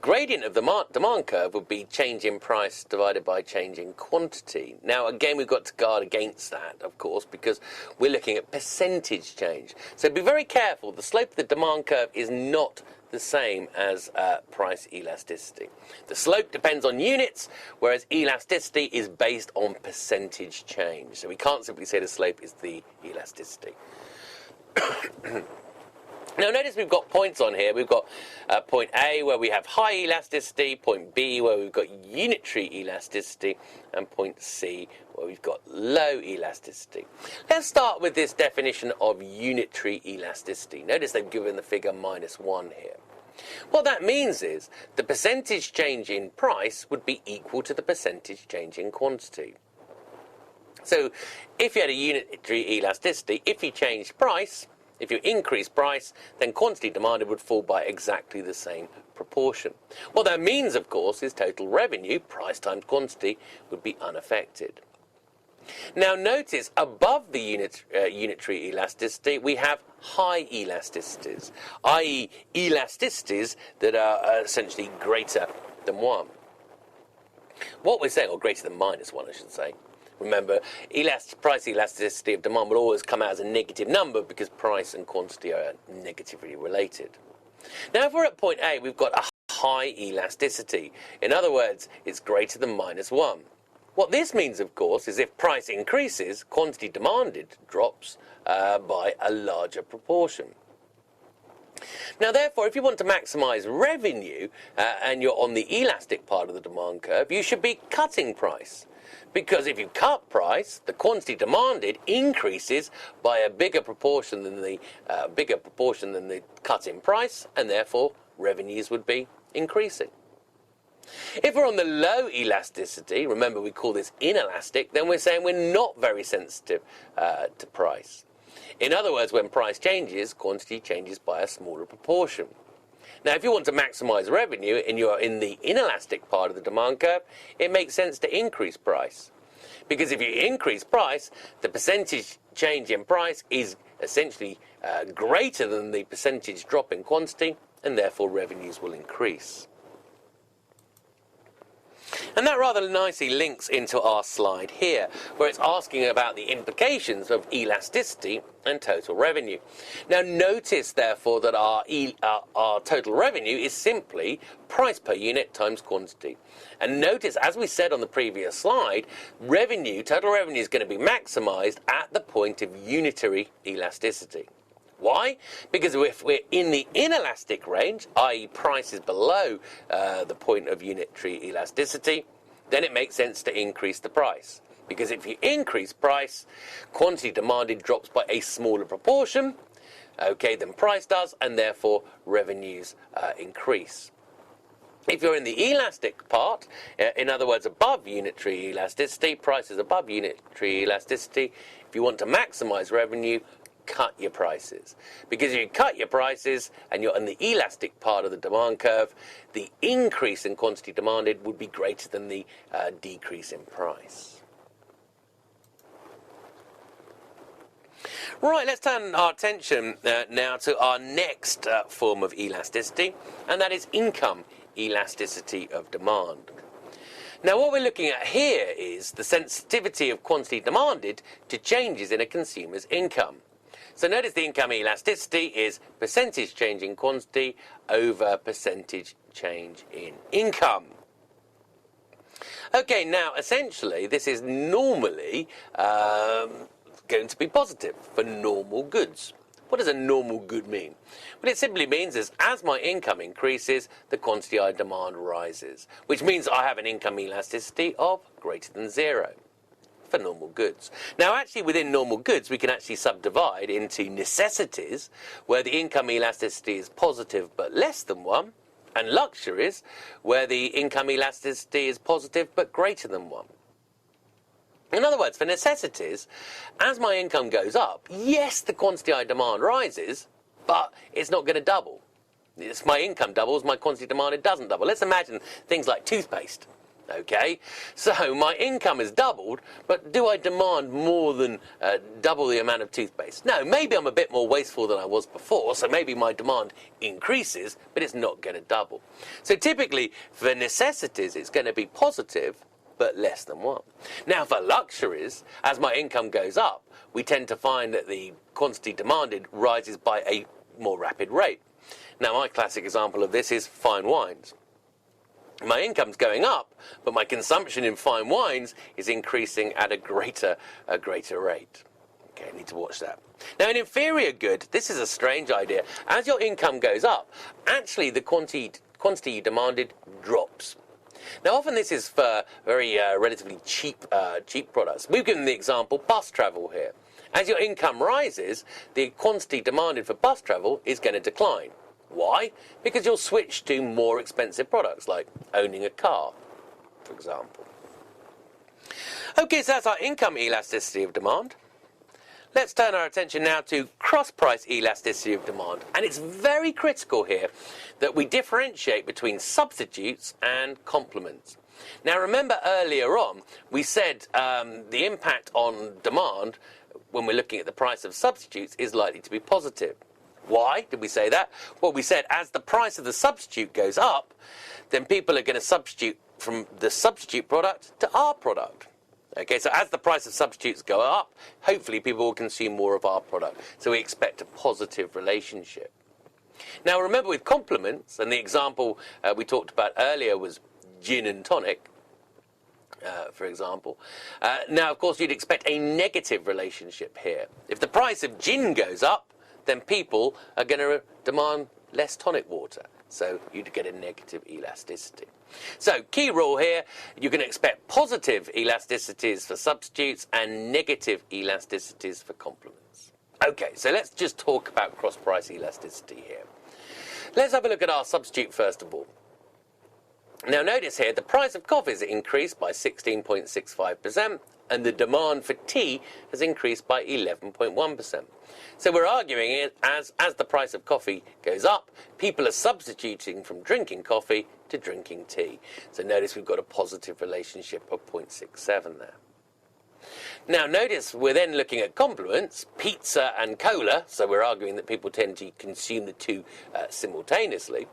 [SPEAKER 1] gradient of the demand curve would be change in price divided by change in quantity. Now, again, we've got to guard against that, of course, because we're looking at percentage change. So be very careful. The slope of the demand curve is not the same as price elasticity. The slope depends on units, whereas elasticity is based on percentage change. So we can't simply say the slope is the elasticity. Now notice we've got points on here. We've got point A where we have high elasticity, point B where we've got unitary elasticity, and point C where we've got low elasticity. Let's start with this definition of unitary elasticity. Notice they've given the figure -1 here. What that means is the percentage change in price would be equal to the percentage change in quantity. So if you had a unitary elasticity, if you changed price, if you increase price, then quantity demanded would fall by exactly the same proportion. What that means, of course, is total revenue, price times quantity, would be unaffected. Now notice, above the unitary elasticity, we have high elasticities, i.e. elasticities that are essentially greater than 1. What we're saying, or greater than -1, I should say. Remember, price elasticity of demand will always come out as a negative number because price and quantity are negatively related. Now, if we're at point A, we've got a high elasticity. In other words, it's greater than -1. What this means, of course, is if price increases, quantity demanded drops by a larger proportion. Now, therefore, if you want to maximize revenue and you're on the elastic part of the demand curve, you should be cutting price. Because if you cut price, the quantity demanded increases by a bigger proportion than the cut in price, and therefore revenues would be increasing. If we're on the low elasticity, remember we call this inelastic, then we're saying we're not very sensitive to price. In other words, when price changes, quantity changes by a smaller proportion. Now, if you want to maximize revenue and you're in the inelastic part of the demand curve, it makes sense to increase price. Because if you increase price, the percentage change in price is essentially greater than the percentage drop in quantity, and therefore revenues will increase. And that rather nicely links into our slide here, where it's asking about the implications of elasticity and total revenue. Now notice therefore that our total revenue is simply price per unit times quantity. And notice, as we said on the previous slide, total revenue is going to be maximised at the point of unitary elasticity. Why? Because if we're in the inelastic range, i.e. price is below the point of unitary elasticity, then it makes sense to increase the price. Because if you increase price, quantity demanded drops by a smaller proportion, than price does, and therefore revenues increase. If you're in the elastic part, in other words, above unitary elasticity, price is above unitary elasticity, if you want to maximise revenue, cut your prices. Because if you cut your prices and you're in the elastic part of the demand curve, the increase in quantity demanded would be greater than the decrease in price. Right, let's turn our attention now to our next form of elasticity, and that is income elasticity of demand. Now what we're looking at here is the sensitivity of quantity demanded to changes in a consumer's income. So notice the income elasticity is percentage change in quantity over percentage change in income. Okay, now essentially this is normally going to be positive for normal goods. What does a normal good mean? Well, it simply means is as my income increases, the quantity I demand rises, which means I have an income elasticity of greater than 0. For normal goods. Now actually within normal goods we can actually subdivide into necessities where the income elasticity is positive but less than 1, and luxuries where the income elasticity is positive but greater than 1. In other words, for necessities, as my income goes up, yes, the quantity I demand rises, but it's not going to double. If my income doubles, my quantity demanded doesn't double. Let's imagine things like toothpaste. Okay, so my income is doubled, but do I demand more than double the amount of toothpaste? No, maybe I'm a bit more wasteful than I was before, so maybe my demand increases, but it's not going to double. So typically, for necessities, it's going to be positive, but less than 1. Now, for luxuries, as my income goes up, we tend to find that the quantity demanded rises by a more rapid rate. Now, my classic example of this is fine wines. My income's going up, but my consumption in fine wines is increasing at a greater rate. Okay, I need to watch that. Now, in inferior good, this is a strange idea. As your income goes up, actually the quantity you demanded drops. Now, often this is for very relatively cheap products. We've given the example bus travel here. As your income rises, the quantity demanded for bus travel is going to decline. Why? Because you'll switch to more expensive products, like owning a car, for example. Okay, so that's our income elasticity of demand. Let's turn our attention now to cross-price elasticity of demand. And it's very critical here that we differentiate between substitutes and complements. Now, remember earlier on, we said the impact on demand when we're looking at the price of substitutes is likely to be positive. Why did we say that? Well, we said as the price of the substitute goes up, then people are going to substitute from the substitute product to our product. Okay, so as the price of substitutes go up, hopefully people will consume more of our product. So we expect a positive relationship. Now remember with complements, and the example we talked about earlier was gin and tonic, for example. Now, of course, you'd expect a negative relationship here. If the price of gin goes up, then people are going to demand less tonic water. So you'd get a negative elasticity. So key rule here, you're going to expect positive elasticities for substitutes and negative elasticities for complements. Okay, so let's just talk about cross-price elasticity here. Let's have a look at our substitute first of all. Now notice here, the price of coffee has increased by 16.65%, and the demand for tea has increased by 11.1%. So we're arguing it as the price of coffee goes up, people are substituting from drinking coffee to drinking tea. So notice we've got a positive relationship of 0.67 there. Now notice we're then looking at complements, pizza and cola, so we're arguing that people tend to consume the two simultaneously.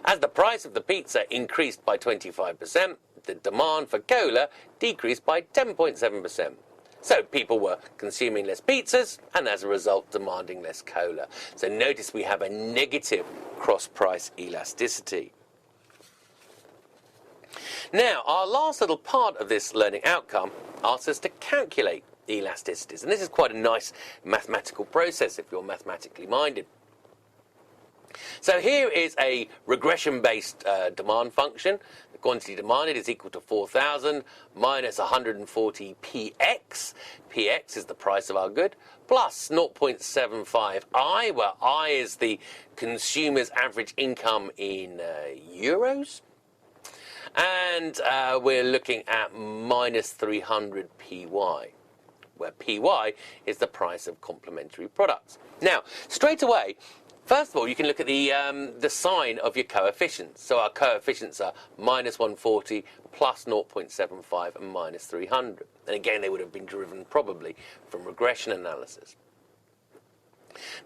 [SPEAKER 1] As the price of the pizza increased by 25%, the demand for cola decreased by 10.7%. So people were consuming less pizzas and as a result demanding less cola. So notice we have a negative cross-price elasticity. Now, our last little part of this learning outcome asks us to calculate elasticities. And this is quite a nice mathematical process if you're mathematically minded. So here is a regression-based demand function. The quantity demanded is equal to 4,000 minus 140 px. Px is the price of our good, plus 0.75 I, where I is the consumer's average income in euros. And we're looking at minus 300 py, where py is the price of complementary products. Now, straight away, first of all, you can look at the sign of your coefficients. So our coefficients are minus 140, plus 0.75, and minus 300. And again, they would have been driven probably from regression analysis.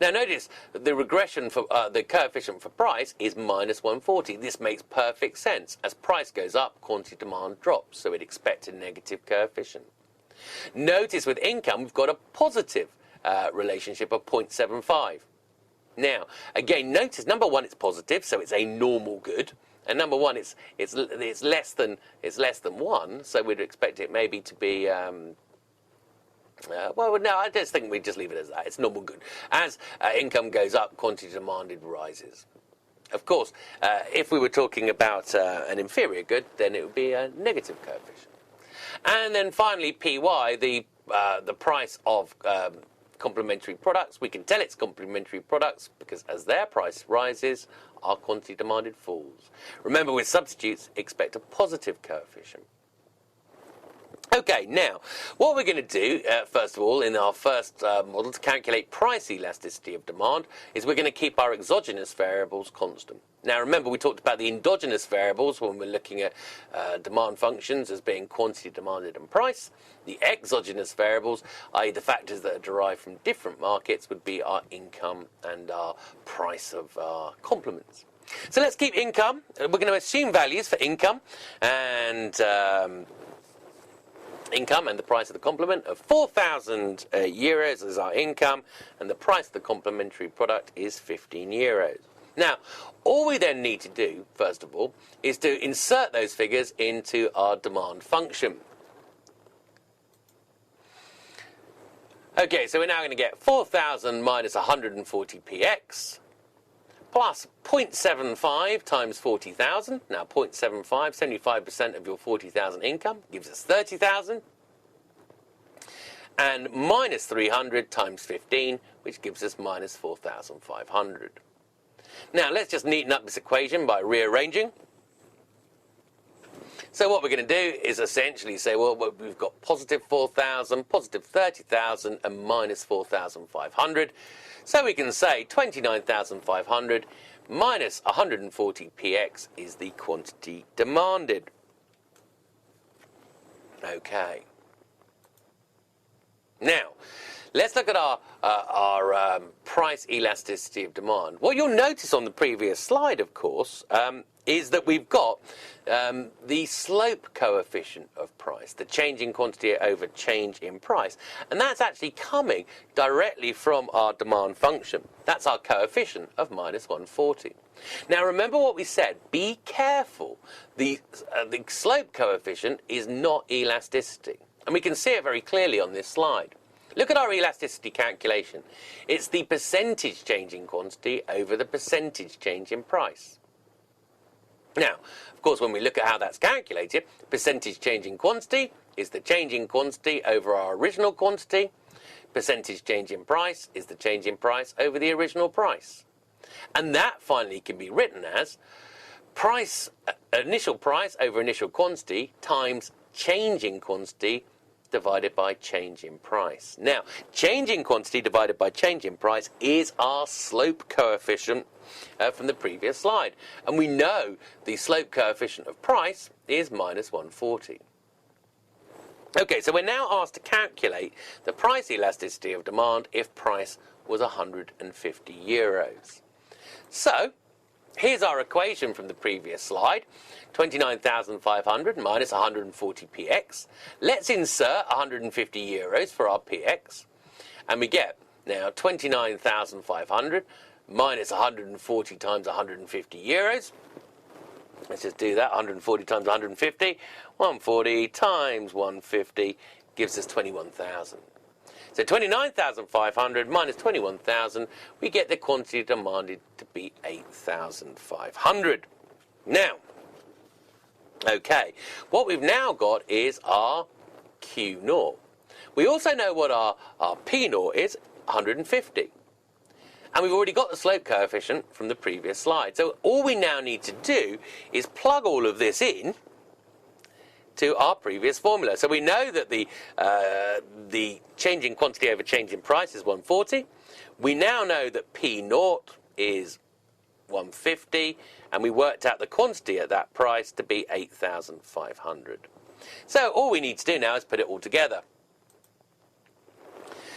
[SPEAKER 1] Now notice the regression for the coefficient for price is minus 140. This makes perfect sense. As price goes up, quantity demand drops, so we'd expect a negative coefficient. Notice with income, we've got a positive relationship of 0.75. Now, again, notice number one, it's positive, so it's a normal good, and number one, it's less than 1, so we'd expect it maybe to be. Well, no, I just think we just leave it as that. It's normal good. As income goes up, quantity demanded rises. Of course, if we were talking about an inferior good, then it would be a negative coefficient. And then finally, py, the price of complementary products. We can tell it's complementary products because as their price rises, our quantity demanded falls. Remember, with substitutes, expect a positive coefficient. Okay, now, what we're going to do, first of all, in our first model to calculate price elasticity of demand, is we're going to keep our exogenous variables constant. Now, remember, we talked about the endogenous variables when we're looking at demand functions as being quantity demanded and price. The exogenous variables, i.e. the factors that are derived from different markets, would be our income and our price of our complements. So let's keep income. We're going to assume values for income and the price of the complement of 4,000 euros as our income, and the price of the complementary product is 15 euros. Now, all we then need to do, first of all, is to insert those figures into our demand function. Okay, so we're now going to get 4,000 minus 140 px plus 0.75 times 40,000. Now 0.75, 75% of your 40,000 income gives us 30,000. And minus 300 times 15, which gives us minus 4,500. Now let's just neaten up this equation by rearranging. So what we're going to do is essentially say, well, we've got positive 4,000, positive 30,000, and minus 4,500. So we can say 29,500 minus 140 px is the quantity demanded. Okay. Now, let's look at our price elasticity of demand. What you'll notice on the previous slide, of course, is that we've got the slope coefficient of price, the change in quantity over change in price. And that's actually coming directly from our demand function. That's our coefficient of minus 140. Now remember what we said, be careful. The slope coefficient is not elasticity. And we can see it very clearly on this slide. Look at our elasticity calculation. It's the percentage change in quantity over the percentage change in price. Now, of course, when we look at how that's calculated, percentage change in quantity is the change in quantity over our original quantity. Percentage change in price is the change in price over the original price. And that finally can be written as initial price over initial quantity times change in quantity divided by change in price. Now, change in quantity divided by change in price is our slope coefficient from the previous slide. And we know the slope coefficient of price is minus 140. Okay, so we're now asked to calculate the price elasticity of demand if price was 150 euros. So, here's our equation from the previous slide. 29,500 minus 140 px. Let's insert 150 euros for our px. And we get now 29,500 minus 140 times 150 euros. Let's just do that. 140 times 150. 140 times 150 gives us 21,000. So 29,500 minus 21,000, we get the quantity demanded to be 8,500. Now, okay, what we've now got is our Q naught. We also know what our P naught is, 150. And we've already got the slope coefficient from the previous slide. So all we now need to do is plug all of this in to our previous formula. So we know that the change in quantity over change in price is 140. We now know that P naught is 150, and we worked out the quantity at that price to be 8,500. So all we need to do now is put it all together.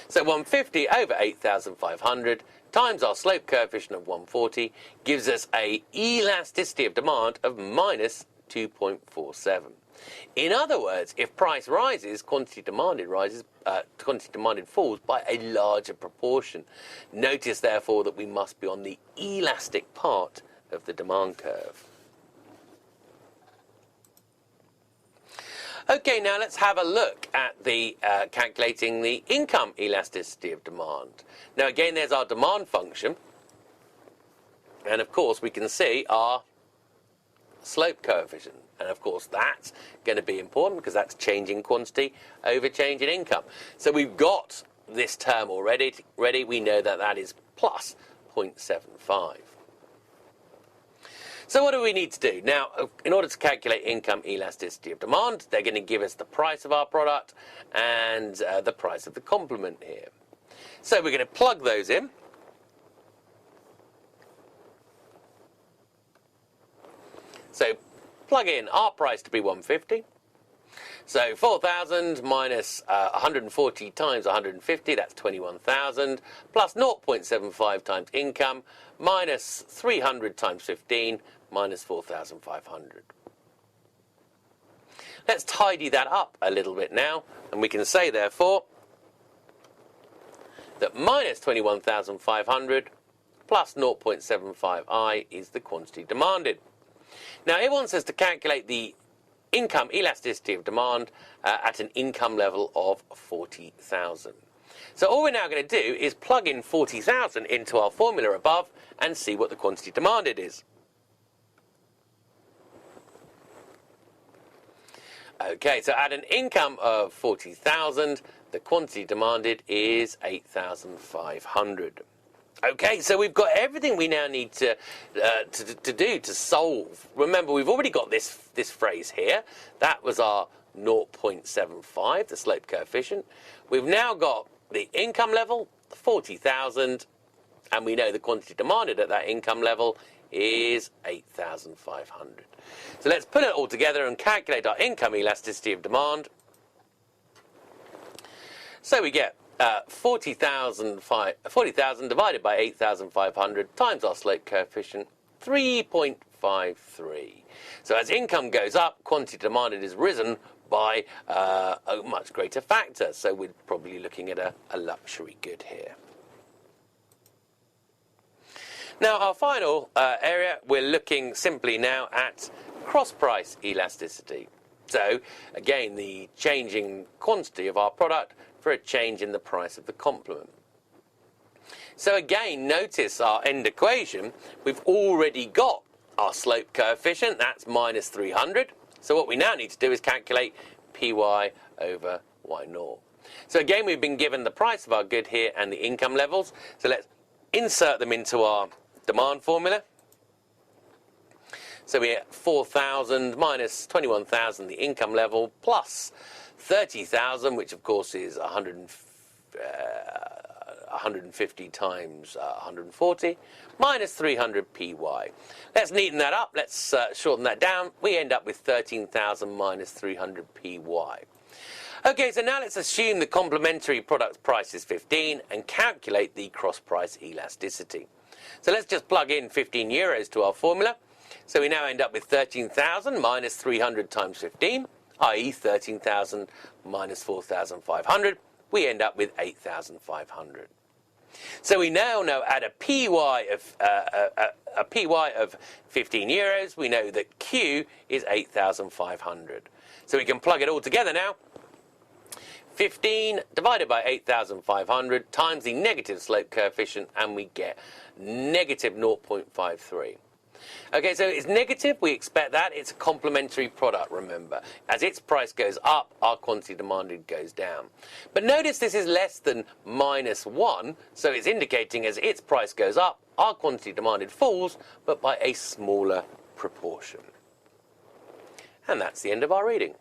[SPEAKER 1] So 150 over 8,500 times our slope coefficient of 140 gives us a elasticity of demand of minus 2.47. In other words, if price rises, quantity demanded falls by a larger proportion. Notice, therefore, that we must be on the elastic part of the demand curve. Okay, now let's have a look at the calculating the income elasticity of demand. Now again, there's our demand function, and of course we can see our slope coefficient, and of course that's going to be important because that's change in quantity over change in income. So we've got this term already. We know that that is plus 0.75. So what do we need to do? Now, in order to calculate income elasticity of demand, they're going to give us the price of our product and the price of the complement here. So we're going to plug those in. So plug in our price to be 150. So 4,000 minus 140 times 150, that's 21,000, plus 0.75 times income, minus 300 times 15, minus 4,500. Let's tidy that up a little bit now, and we can say, therefore, that minus 21,500 plus 0.75i is the quantity demanded. Now, it wants us to calculate the income elasticity of demand at an income level of 40,000. So all we're now going to do is plug in 40,000 into our formula above and see what the quantity demanded is. Okay, so at an income of 40,000, the quantity demanded is 8,500. Okay, so we've got everything we now need to do to solve. Remember, we've already got this phrase here. That was our 0.75, the slope coefficient. We've now got the income level, 40,000, and we know the quantity demanded at that income level is 8,500. So let's put it all together and calculate our income elasticity of demand. So we get 40,000 divided by 8,500 times our slope coefficient, 3.53. So as income goes up, quantity demanded is risen by a much greater factor. So we're probably looking at a luxury good here. Now, our final area, we're looking simply now at cross-price elasticity. So, again, the changing quantity of our product for a change in the price of the complement. So again, notice our end equation. We've already got our slope coefficient, that's minus 300. So what we now need to do is calculate Py over Y naught. So again, we've been given the price of our good here and the income levels. So let's insert them into our demand formula. So we get 4,000 minus 21,000, the income level, plus 30,000, which of course is 150 times 140, minus 300 py. Let's neaten that up. Let's shorten that down. We end up with 13,000 minus 300 py. Okay, so now let's assume the complementary product price is 15 and calculate the cross-price elasticity. So let's just plug in 15 euros to our formula. So we now end up with 13,000 minus 300 times 15, i.e. 13,000 minus 4,500. We end up with 8,500. So we now know at a PY of 15 euros, we know that Q is 8,500. So we can plug it all together now. 15 divided by 8,500 times the negative slope coefficient, and we get negative 0.53. Okay, so it's negative, we expect that. It's a complementary product, remember. As its price goes up, our quantity demanded goes down. But notice this is less than minus 1, so it's indicating as its price goes up, our quantity demanded falls, but by a smaller proportion. And that's the end of our reading.